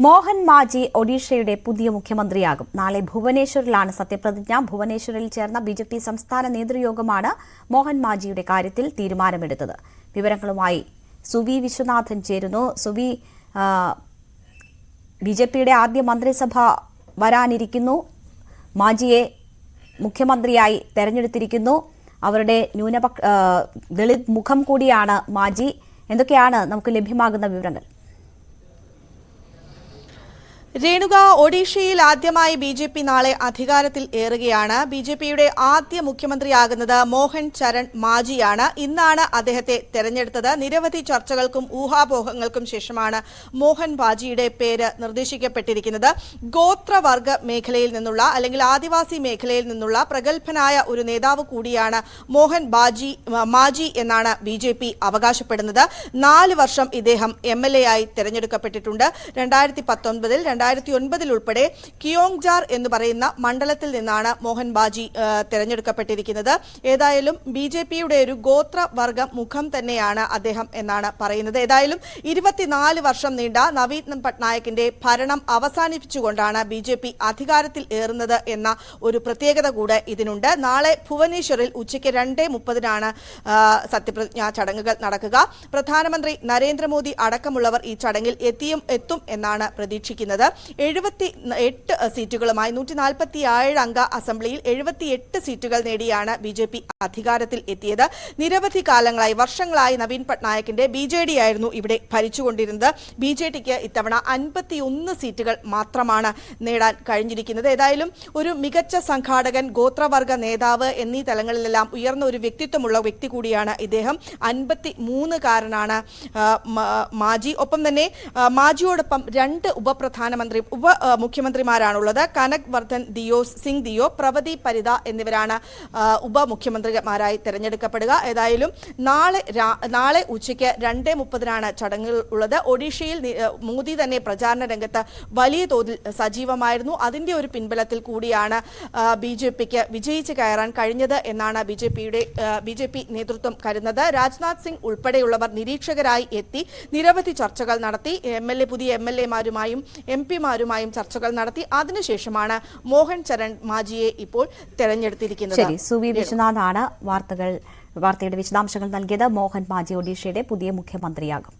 മോഹൻ മാജി ഒഡീഷയുടെ പുതിയ മുഖ്യമന്ത്രിയാകും. നാളെ ഭുവനേശ്വറിലാണ് സത്യപ്രതിജ്ഞ. ഭുവനേശ്വറിൽ ചേർന്ന ബിജെപി സംസ്ഥാന നേതൃയോഗമാണ് മോഹൻ മാജിയുടെ കാര്യത്തിൽ തീരുമാനമെടുത്തത്. വിവരങ്ങളുമായി സുവി വിശ്വനാഥൻ ചേരുന്നു. സുവി, ബിജെപിയുടെ ആദ്യ മന്ത്രിസഭ വരാനിരിക്കുന്നു. മാജിയെ മുഖ്യമന്ത്രിയായി തെരഞ്ഞെടുത്തിരിക്കുന്നു. അവരുടെ ദളിത് മുഖം കൂടിയാണ് മാജി. എന്തൊക്കെയാണ് നമുക്ക് ലഭ്യമാകുന്ന വിവരങ്ങൾ? രേണുക, ഒഡീഷയിൽ ആദ്യമായി ബിജെപി നാളെ അധികാരത്തിൽ ഏറുകയാണ്. ബിജെപിയുടെ ആദ്യ മുഖ്യമന്ത്രിയാകുന്നത് മോഹൻ ചരൺ മാജിയാണ്. ഇന്നാണ് അദ്ദേഹത്തെ തെരഞ്ഞെടുത്തത്. നിരവധി ചർച്ചകൾക്കും ഊഹാപോഹങ്ങൾക്കും ശേഷമാണ് മോഹൻ മാജിയുടെ പേര് നിർദ്ദേശിക്കപ്പെട്ടിരിക്കുന്നത്. ഗോത്രവർഗ മേഖലയിൽ നിന്നുള്ള അല്ലെങ്കിൽ ആദിവാസി മേഖലയിൽ നിന്നുള്ള പ്രഗത്ഭനായ ഒരു നേതാവ് കൂടിയാണ് മോഹൻ മാജി എന്നാണ് ബിജെപി അവകാശപ്പെടുന്നത്. 4 വർഷം ഇദ്ദേഹം MLA ആയി തെരഞ്ഞെടുക്കപ്പെട്ടിട്ടുണ്ട്. 2019 2009 ഉൾപ്പെടെ കിയോങ്ജാർ എന്ന് പറയുന്ന മണ്ഡലത്തിൽ നിന്നാണ് മോഹൻ മാജി തെരഞ്ഞെടുക്കപ്പെട്ടിരിക്കുന്നത്. ഏതായാലും ബിജെപിയുടെ ഒരു ഗോത്രവർഗ മുഖം തന്നെയാണ് അദ്ദേഹം എന്നാണ് പറയുന്നത്. ഏതായാലും 24 വർഷം നീണ്ട നവീൻ പട്നായിക്കിന്റെ ഭരണം അവസാനിപ്പിച്ചുകൊണ്ടാണ് ബിജെപി അധികാരത്തിൽ ഏറുന്നത് എന്ന ഒരു പ്രത്യേകത കൂടെ ഇതിനുണ്ട്. നാളെ ഭുവനേശ്വറിൽ ഉച്ചയ്ക്ക് 2:30 സത്യപ്രതിജ്ഞാ ചടങ്ങുകൾ നടക്കുക. പ്രധാനമന്ത്രി നരേന്ദ്രമോദി അടക്കമുള്ളവർ ഈ ചടങ്ങിൽ എത്തും എന്നാണ് പ്രതീക്ഷിക്കുന്നത്. 78 സീറ്റുകളുമായി 147 അംഗ അസംബ്ലിയിൽ 78 സീറ്റുകൾ നേടിയാണ് ബിജെപി അധികാരത്തിൽ എത്തിയത്. നിരവധി കാലങ്ങളായി, വർഷങ്ങളായി നവീൻ പട്നായിക്കിന്റെ BJD ആയിരുന്നു ഇവിടെ ഭരിച്ചുകൊണ്ടിരുന്നത്. BJDക്ക് ഇത്തവണ 51 സീറ്റുകൾ മാത്രമാണ് നേടാൻ കഴിഞ്ഞിരിക്കുന്നത്. ഏതായാലും ഒരു മികച്ച സംഘാടകൻ, ഗോത്രവർഗ നേതാവ് എന്നീ തലങ്ങളിലെല്ലാം ഉയർന്ന ഒരു വ്യക്തിത്വമുള്ള വ്യക്തി കൂടിയാണ് ഇദ്ദേഹം. 53-കാരനാണ് മാജി. ഒപ്പം തന്നെ മാജിയോടൊപ്പം 2 ഉപമുഖ്യമന്ത്രിമാരാണുള്ളത്. കനക് വർദ്ധൻ സിംഗ് ദിയോ, പ്രവതി പരിദ എന്നിവരാണ് ഉപമുഖ്യമന്ത്രിമാരായി തെരഞ്ഞെടുക്കപ്പെടുക. ഏതായാലും നാളെ ഉച്ചയ്ക്ക് 2:30 ചടങ്ങുകൾ ഉള്ളത്. ഒഡീഷയിൽ മോദി തന്നെ പ്രചാരണ രംഗത്ത് വലിയ തോതിൽ സജീവമായിരുന്നു. അതിന്റെ ഒരു പിൻബലത്തിൽ കൂടിയാണ് ബിജെപിക്ക് വിജയിച്ച് കയറാൻ കഴിഞ്ഞത് എന്നാണ് ബിജെപി നേതൃത്വം കരുതുന്നത്. രാജ്നാഥ് സിംഗ് ഉൾപ്പെടെയുള്ളവർ നിരീക്ഷകരായി എത്തി നിരവധി ചർച്ചകൾ നടത്തി. പുതിയ MLA-മാരുമായും MP-മാരുമായും ചർച്ചകൾ നടത്തി. അതിനുശേഷമാണ് മോഹൻ ചരൺ മാജിയെ ഇപ്പോൾ തെരഞ്ഞെടുത്തിരിക്കുന്നത്. സുവി വിശ്വനാഥാണ് വാർത്തയുടെ വിശദാംശങ്ങൾ നൽകിയത്. മോഹൻ മാജി ഒഡീഷയുടെ പുതിയ മുഖ്യമന്ത്രിയാകും.